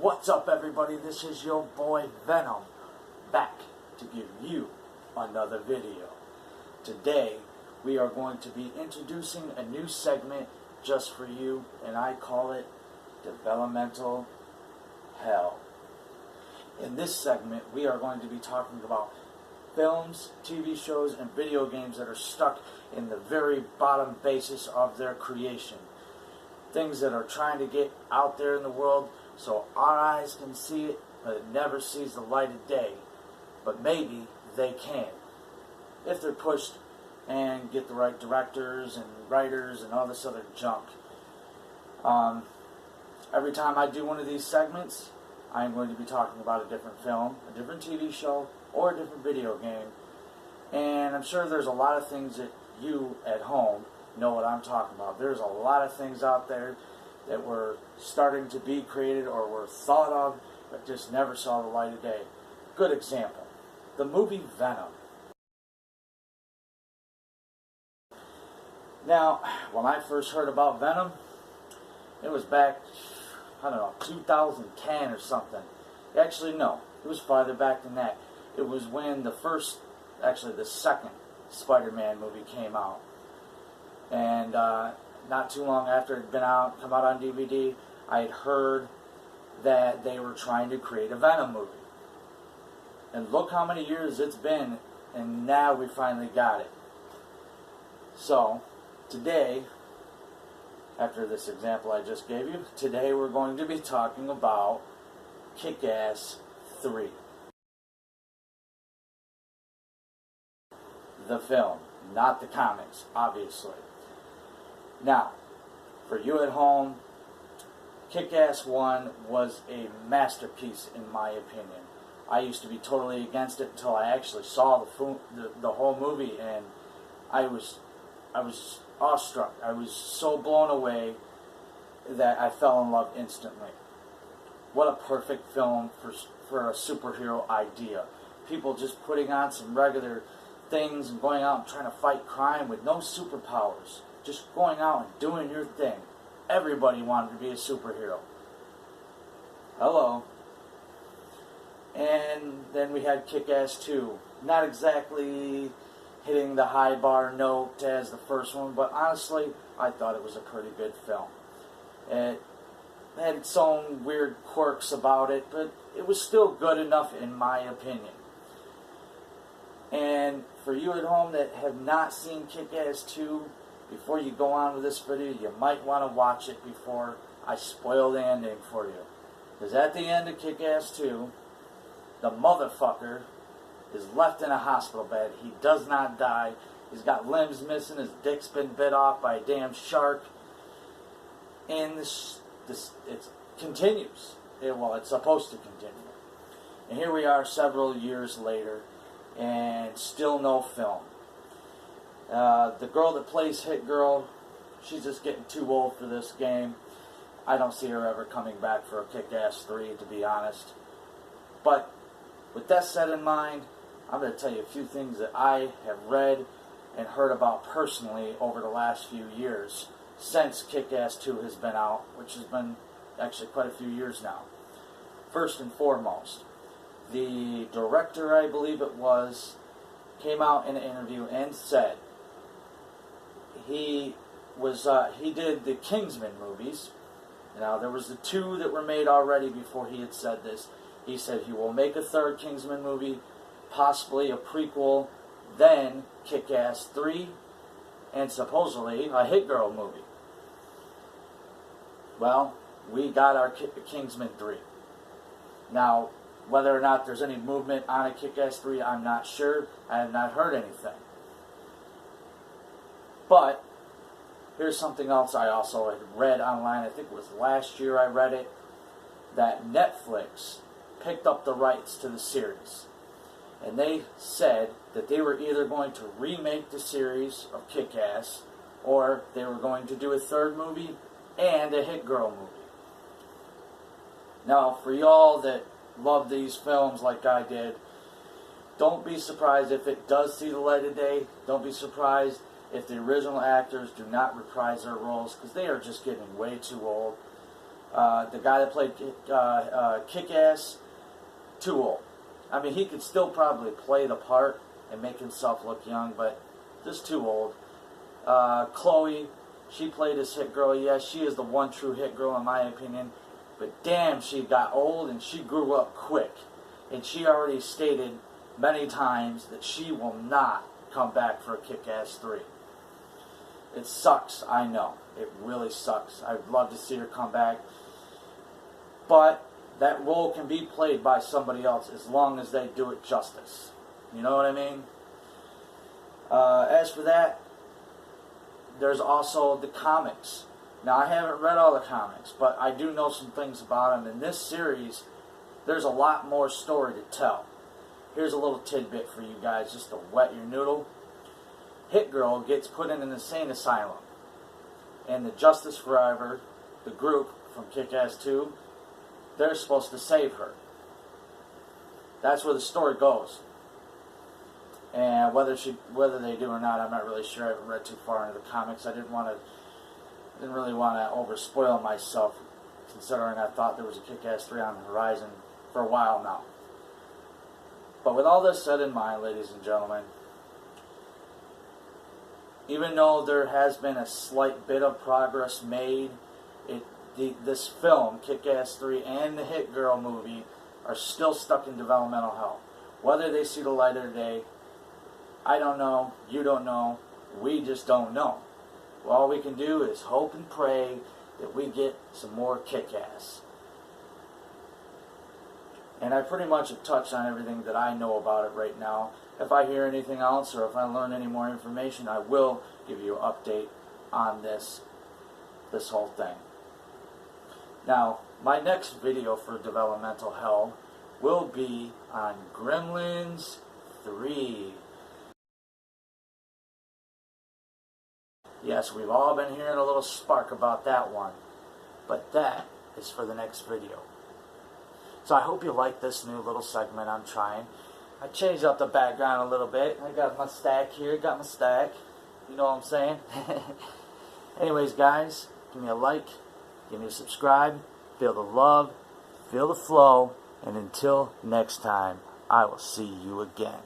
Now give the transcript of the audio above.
What's up, everybody? This is your boy VeNoM, back to give you another video. Today we are going to be introducing a new segment just for you, and I call it Developmental Hell. In this segment we are going to be talking about films, TV shows, and video games that are stuck in the very bottom basis of their creation. Things that are trying to get out there in the world so our eyes can see it, but it never sees the light of day. But maybe they can, if they're pushed and get the right directors and writers and all this other junk. Every time I do one of these segments, I'm going to be talking about a different film, a different TV show, or a different video game. And I'm sure there's a lot of things that you at home know what I'm talking about. There's a lot of things out there that were starting to be created or were thought of, but just never saw the light of day. Good example, the movie VeNoM. Now, when I first heard about VeNoM, it was back, I don't know, 2010 or something. Actually, no, it was farther back than that. It was when the second Spider-Man movie came out. And not too long after it had come out on DVD, I had heard that they were trying to create a VeNoM movie. And look how many years it's been, and now we finally got it. So, today, after this example I just gave you, today we're going to be talking about Kick-Ass 3. The film, not the comics, obviously. Now, for you at home, Kick-Ass 1 was a masterpiece in my opinion. I used to be totally against it until I actually saw the whole movie, and I was awestruck. I was so blown away that I fell in love instantly. What a perfect film for a superhero idea. People just putting on some regular things and going out and trying to fight crime with no superpowers. Just going out and doing your thing. Everybody wanted to be a superhero. Hello. And then we had Kick-Ass 2. Not exactly hitting the high bar note as the first one, but honestly, I thought it was a pretty good film. It had its own weird quirks about it, but it was still good enough in my opinion. And for you at home that have not seen Kick-Ass 2, before you go on with this video, you might want to watch it before I spoil the ending for you. Because at the end of Kick-Ass 2, the motherfucker is left in a hospital bed. He does not die. He's got limbs missing. His dick's been bit off by a damn shark. And it continues. Well, it's supposed to continue. And here we are several years later, and still no film. The girl that plays Hit Girl, she's just getting too old for this game. I don't see her ever coming back for a Kick-Ass 3, to be honest. But with that said in mind, I'm going to tell you a few things that I have read and heard about personally over the last few years since Kick-Ass 2 has been out, which has been actually quite a few years now. First and foremost, the director, I believe it was, came out in an interview and said he did the Kingsman movies. Now, there was the 2 that were made already before he had said this. He said he will make a third Kingsman movie, possibly a prequel, then Kick-Ass 3, and supposedly a Hit Girl movie. Well, we got our Kingsman 3. Now, whether or not there's any movement on a Kick-Ass 3, I'm not sure. I have not heard anything. But here's something else I also had read online. I think it was last year I read it, that Netflix picked up the rights to the series. And they said that they were either going to remake the series of Kick-Ass, or they were going to do a third movie and a Hit Girl movie. Now, for y'all that love these films like I did, don't be surprised if it does see the light of day. Don't be surprised if the original actors do not reprise their roles, because they are just getting way too old. The guy that played Kick-Ass, too old. I mean, he could still probably play the part and make himself look young, but just too old. Chloe, she played as Hit Girl. Yes, she is the one true Hit Girl in my opinion. But damn, she got old and she grew up quick. And she already stated many times that she will not come back for a Kick-Ass 3. It sucks, I know. It really sucks. I'd love to see her come back. But that role can be played by somebody else as long as they do it justice. You know what I mean? As for that, there's also the comics. Now, I haven't read all the comics, but I do know some things about them. In this series, there's a lot more story to tell. Here's a little tidbit for you guys just to wet your noodle. Hit Girl gets put in an insane asylum. And the Justice Forever, the group from Kick-Ass 2, they're supposed to save her. That's where the story goes. And whether they do or not, I'm not really sure. I haven't read too far into the comics. I didn't really want to overspoil myself, considering I thought there was a Kick-Ass 3 on the horizon for a while now. But with all this said in mind, ladies and gentlemen, even though there has been a slight bit of progress made, this film, Kick-Ass 3, and the Hit Girl movie are still stuck in developmental hell. Whether they see the light of the day, I don't know, you don't know, we just don't know. Well, all we can do is hope and pray that we get some more Kick-Ass. And I pretty much have touched on everything that I know about it right now. If I hear anything else or if I learn any more information, I will give you an update on this whole thing. Now, my next video for Developmental Hell will be on Gremlins 3. Yes, we've all been hearing a little spark about that one, but that is for the next video. So I hope you like this new little segment I'm trying. I changed up the background a little bit. I got my stack here, you know what I'm saying? Anyways, guys, give me a like, give me a subscribe, feel the love, feel the flow, and until next time, I will see you again.